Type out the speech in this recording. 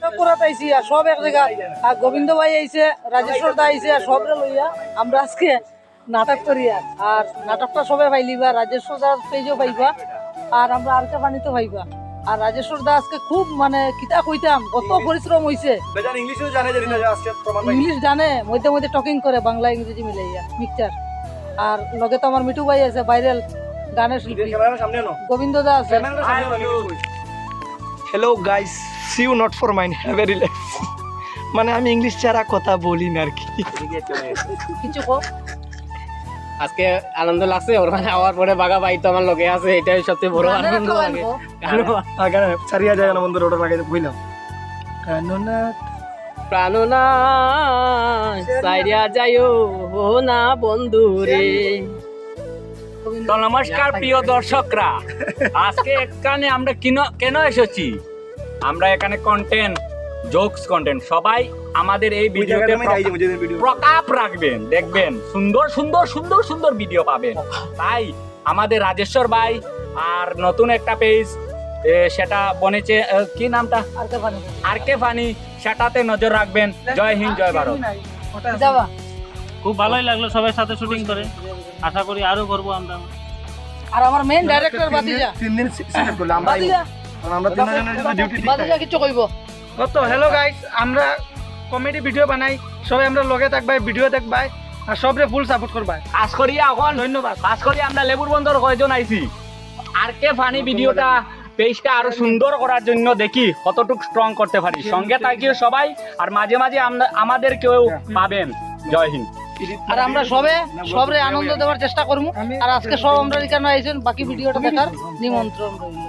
নাটক করাতে আইছি আর সব এক জায়গা আর গোবিন্দ ভাই আইছে রাজেশ্বর দা আইছে আর সবরে লইয়া আমরা আজকে নাটক করি আর নাটকটা সবে পাইলিবা রাজেশ্বর দার পেজও পাইবা আর আমরা আর কে বানিতে পাইবা আর রাজেশ্বর দা আজকে খুব মানে কিতা কইতাম কত পরিশ্রম হইছে বেজান ইংলিশও জানে জানি না আজকে প্রমাণ পাই ইংলিশ জানে মধ্যে মধ্যে টকিং করে বাংলা ইংরেজি মিলাইয়া মিক্সচার আর লগে তো আমার মিঠু ভাই আছে ভাইরাল গানের শিল্পী ক্যামেরার সামনে নো গোবিন্দ দা আছে ক্যামেরার সামনে no hello guys see you not for mind have a relax মানে আমি ইংলিশ ছাড়া কথা বলি না আর কি কিছু কো আজকে আনন্দ লাগছে ওর মানে আওয়ার পরে বাগা ভাই তো আমার লগে আছে এটাই সবচেয়ে বড় আনন্দ লাগে আগে সারিয়া যায় না বন্ধুরা ওটা লাগাই বইলাম কাননা প্রাণনা সাইরিয়া যাইও ও না বন্ধু রে। তো নমস্কার প্রিয় দর্শকরা, আজকে এখানে আমরা কেন এসেছি? আমরা এখানে কন্টেন্ট জোকস কন্টেন্ট সবাই আমাদের এই ভিডিওতে প্রকাপ রাখবেন, দেখবেন সুন্দর সুন্দর সুন্দর সুন্দর ভিডিও পাবেন। তাই আমাদের রাজেশ্বর ভাই আর নতুন একটা পেজ সেটা বনেছে, কি নামটা, আর কে ফানি, সেটাতে নজর রাখবেন। জয় হিন্দ, জয় ভারত। যাবা খুব ভালোই লাগলো সবার সাথে শুটিং করে, আশা করি আরো করবো আমরা। আর আমার মেইন ডাইরেক্টর বাতিজা 3 দিন সিলেক্ট করলাম আমরা বাতিজা আমরা তিনজনের জন্য ডিউটি ঠিক বাতিজা কিছু কইবো তো হ্যালো গাইস, আমরা কমেডি ভিডিও বানাই, সবাই আমরা লগে থাকবাই, ভিডিও দেখবাই আর সবরে ফুল সাপোর্ট করবাই। খাস করি এখন ধন্যবাদ। খাস করি আমরা লেবুর বন্দর কয়জন আইছি আর কে ফানি ভিডিওটা পেজটা আরো সুন্দর করার জন্য দেখি কতটুকু স্ট্রং করতে পারি। সঙ্গে থাকিও সবাই, আর মাঝে মাঝে আমাদের কেউ পাবেন। জয় হিন্দ। আর আমরা সবরে আনন্দ দেওয়ার চেষ্টা করবো। আর আজকে সব আমরা এখানে আইছেন, বাকি ভিডিওটা দেখার নিমন্ত্রণ রইল।